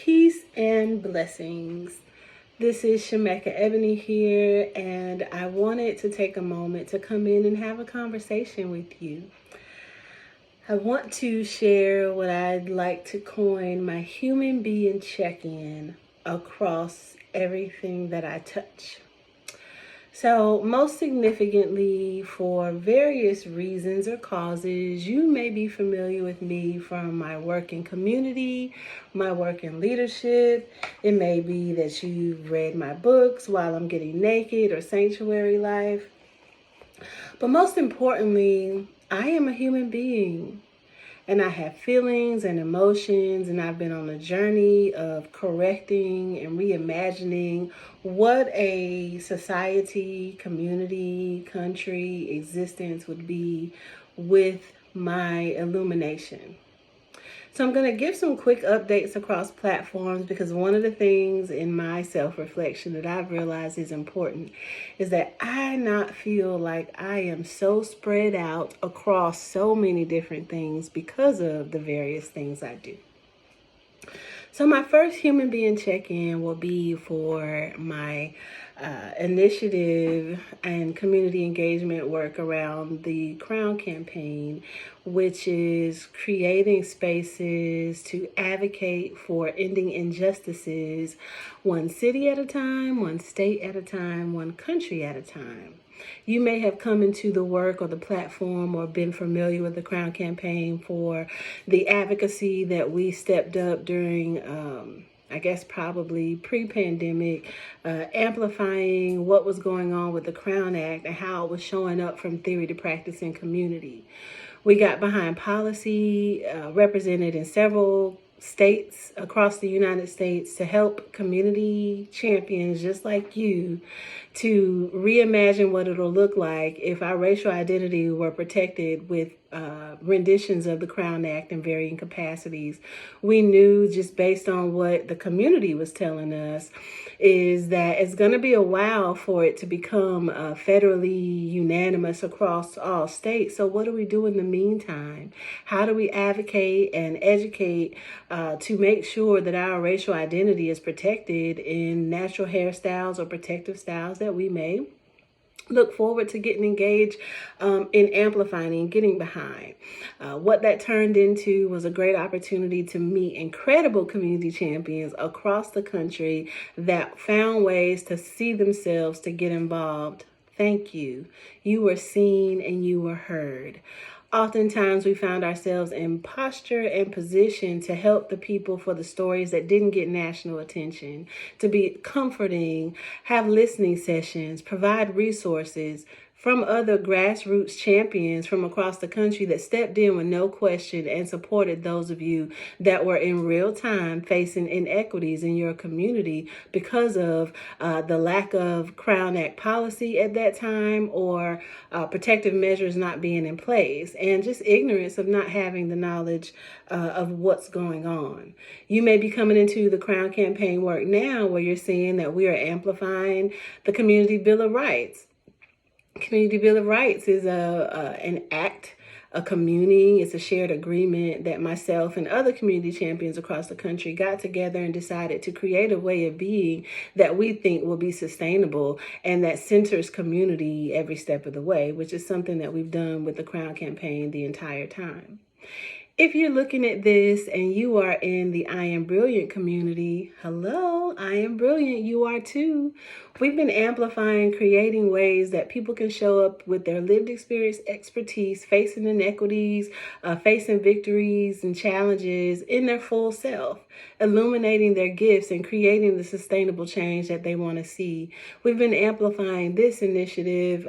Peace and blessings. This is Shemekka Ebony here, and I wanted to take a moment to come in and have a conversation with you. I want to share what I'd like to coin my human being check-in across everything that I touch. So, most significantly, for various reasons or causes, you may be familiar with me from my work in community, my work in leadership. It may be that you've read my books, While I'm Getting Naked or Sanctuary Life. But most importantly, I am a human being. And I have feelings and emotions, and I've been on a journey of correcting and reimagining what a society, community, country, existence would be with my illumination. So I'm going to give some quick updates across platforms, because one of the things in my self-reflection that I've realized is important is that I not feel like I am so spread out across so many different things because of the various things I do. So my first human being check-in will be for my initiative and community engagement work around the Crown campaign, which is creating spaces to advocate for ending injustices one city at a time, one state at a time, one country at a time. You may have come into the work or the platform or been familiar with the Crown campaign for the advocacy that we stepped up during, I guess probably pre-pandemic, amplifying what was going on with the Crown Act and how it was showing up from theory to practice in community. We got behind policy represented in several states across the United States to help community champions just like you to reimagine what it'll look like if our racial identity were protected with renditions of the Crown Act in varying capacities. We knew, just based on what the community was telling us, is that it's going to be a while for it to become federally unanimous across all states. So what do we do in the meantime? How do we advocate and educate to make sure that our racial identity is protected in natural hairstyles or protective styles that we may look forward to getting engaged in amplifying and getting behind? What that turned into was a great opportunity to meet incredible community champions across the country that found ways to see themselves to get involved. Thank you. You were seen and you were heard. Oftentimes we found ourselves in posture and position to help the people for the stories that didn't get national attention, to be comforting, have listening sessions, provide resources from other grassroots champions from across the country that stepped in with no question and supported those of you that were in real time facing inequities in your community because of the lack of Crown Act policy at that time, or protective measures not being in place, and just ignorance of not having the knowledge of what's going on. You may be coming into the Crown campaign work now where you're seeing that we are amplifying the Community Bill of Rights. Community Bill of Rights is an act, a communing, it's a shared agreement that myself and other community champions across the country got together and decided to create a way of being that we think will be sustainable and that centers community every step of the way, which is something that we've done with the Crown campaign the entire time. If you're looking at this and you are in the I Am Brilliant community, hello, I am brilliant, you are too. We've been amplifying, creating ways that people can show up with their lived experience, expertise, facing inequities, facing victories and challenges in their full self, illuminating their gifts and creating the sustainable change that they want to see. We've been amplifying this initiative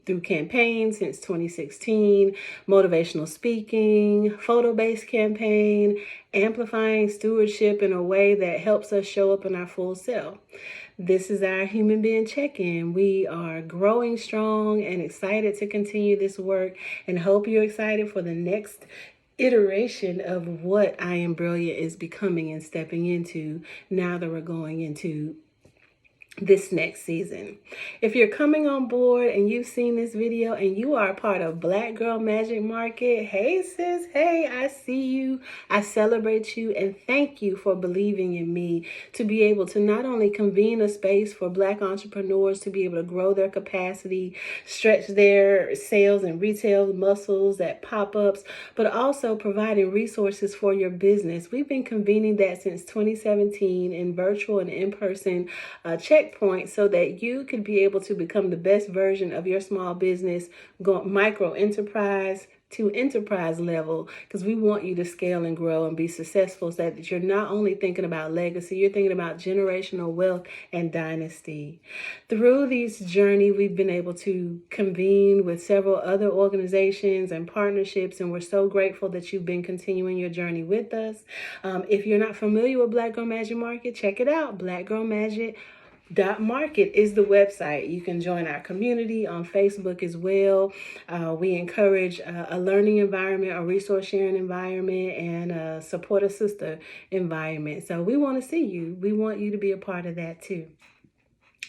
through campaigns since 2016, motivational speaking, photo-based campaign, amplifying stewardship in a way that helps us show up in our full self. This is our human being check-in. We are growing strong and excited to continue this work, and hope you're excited for the next iteration of what I Am Brilliant is becoming and stepping into now that we're going into this next season. If you're coming on board and you've seen this video and you are a part of Black Girl Magic Market, hey sis, hey, I see you, I celebrate you, and thank you for believing in me to be able to not only convene a space for Black entrepreneurs to be able to grow their capacity, stretch their sales and retail muscles at pop-ups, but also providing resources for your business. We've been convening that since 2017 in virtual and in-person checkpoint so that you can be able to become the best version of your small business, go micro enterprise to enterprise level, because we want you to scale and grow and be successful so that you're not only thinking about legacy, you're thinking about generational wealth and dynasty. Through this journey, we've been able to convene with several other organizations and partnerships, and we're so grateful that you've been continuing your journey with us. If you're not familiar with Black Girl Magic Market, check it out. BlackGirlMagic.Market is the website. You can join our community on Facebook as well. We encourage a learning environment, a resource sharing environment, and a support a sister environment. So we want to see you. We want you to be a part of that too.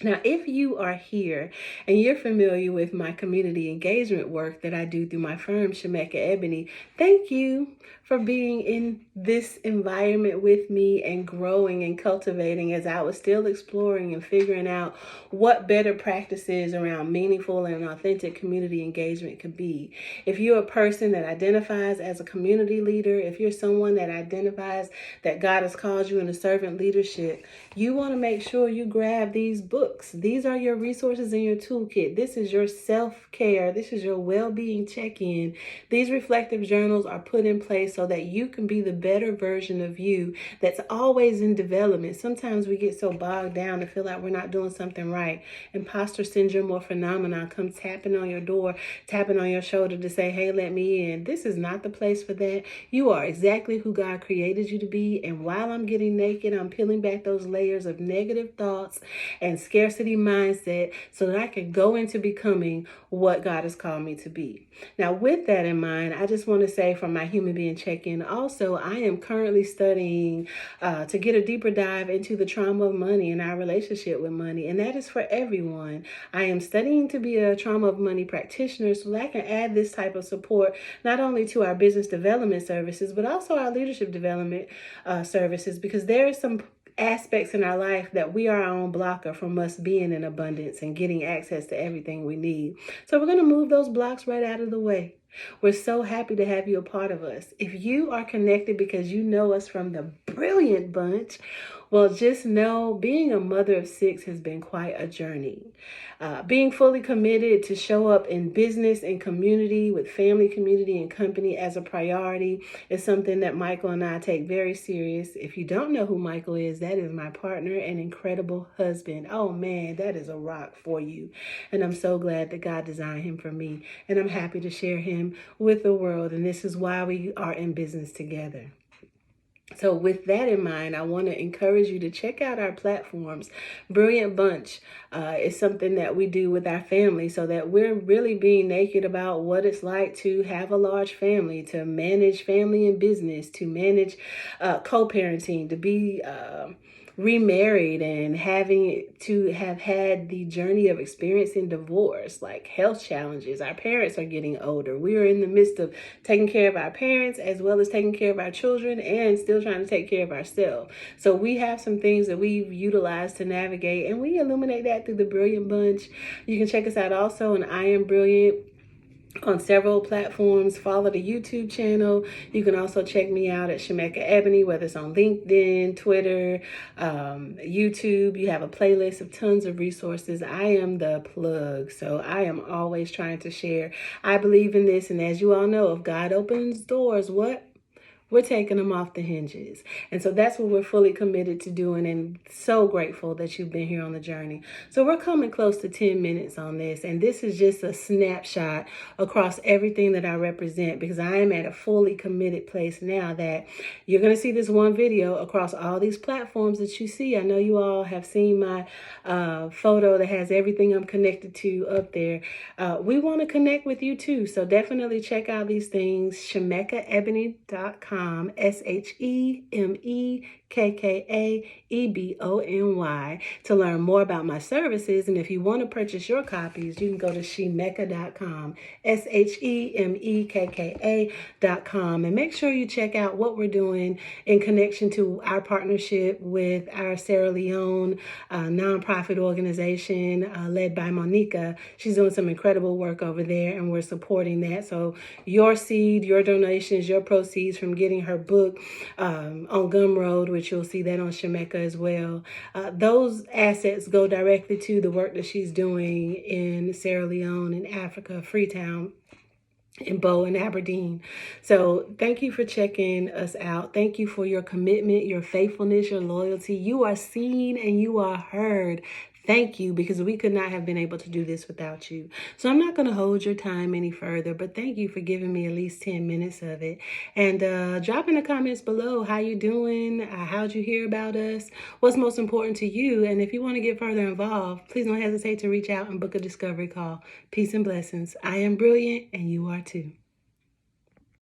Now, if you are here and you're familiar with my community engagement work that I do through my firm, Shemekka Ebony, thank you for being in this environment with me and growing and cultivating as I was still exploring and figuring out what better practices around meaningful and authentic community engagement could be. If you're a person that identifies as a community leader, if you're someone that identifies that God has called you into servant leadership, you want to make sure you grab these books. These are your resources in your toolkit. This is your self-care. This is your well-being check-in. These reflective journals are put in place so that you can be the better version of you that's always in development. Sometimes we get so bogged down and feel like we're not doing something right. Imposter syndrome or phenomenon comes tapping on your door, tapping on your shoulder to say, hey, let me in. This is not the place for that. You are exactly who God created you to be. And while I'm getting naked, I'm peeling back those layers of negative thoughts and scarcity mindset so that I can go into becoming what God has called me to be. Now, with that in mind, I just want to say from my human being check-in, also, I am currently studying to get a deeper dive into the trauma of money and our relationship with money. And that is for everyone. I am studying to be a trauma of money practitioner so that I can add this type of support not only to our business development services, but also our leadership development services, because there are some aspects in our life that we are our own blocker from us being in abundance and getting access to everything we need. So we're going to move those blocks right out of the way. We're so happy to have you a part of us. If you are connected because you know us from the brilliant bunch, well, just know being a mother of 6 has been quite a journey. Being fully committed to show up in business and community with family, community, and company as a priority is something that Michael and I take very serious. If you don't know who Michael is, that is my partner and incredible husband. Oh man, that is a rock for you. And I'm so glad that God designed him for me. And I'm happy to share him with the world. And this is why we are in business together. So with that in mind, I want to encourage you to check out our platforms. Brilliant Bunch is something that we do with our family so that we're really being naked about what it's like to have a large family, to manage family and business, to manage co-parenting, to be remarried and having to have had the journey of experiencing divorce, like health challenges. Our parents are getting older. We are in the midst of taking care of our parents as well as taking care of our children and still trying to take care of ourselves. So we have some things that we've utilized to navigate, and we illuminate that through the Brilliant Bunch. You can check us out also on I Am Brilliant on several platforms. Follow the YouTube channel. You can also check me out at Shemekka Ebony, whether it's on LinkedIn, Twitter, YouTube. You have a playlist of tons of resources. I am the plug, so I am always trying to share. I believe in this, and as you all know, if God opens doors, we're taking them off the hinges. And so that's what we're fully committed to doing, and so grateful that you've been here on the journey. So we're coming close to 10 minutes on this, and this is just a snapshot across everything that I represent, because I am at a fully committed place now that you're going to see this one video across all these platforms that you see. I know you all have seen my photo that has everything I'm connected to up there. We want to connect with you too, so definitely check out these things, ShemekkaEbony.com. shemekka.com, Shemekka Ebony, to learn more about my services. And if you want to purchase your copies, you can go to shemekka.com, Shemekka.com, and make sure you check out what we're doing in connection to our partnership with our Sierra Leone nonprofit organization led by Monica. She's doing some incredible work over there, and we're supporting that. So your seed, your donations, your proceeds from getting her book on Gumroad, which you'll see that on Shemekka as well, those assets go directly to the work that she's doing in Sierra Leone, in Africa, Freetown, in Bow and Aberdeen. So thank you for checking us out. Thank you for your commitment, your faithfulness, your loyalty. You are seen and you are heard. Thank you, because we could not have been able to do this without you. So I'm not going to hold your time any further, but thank you for giving me at least 10 minutes of it. And drop in the comments below how you doing, how'd you hear about us, what's most important to you. And if you want to get further involved, please don't hesitate to reach out and book a discovery call. Peace and blessings. I am brilliant and you are too.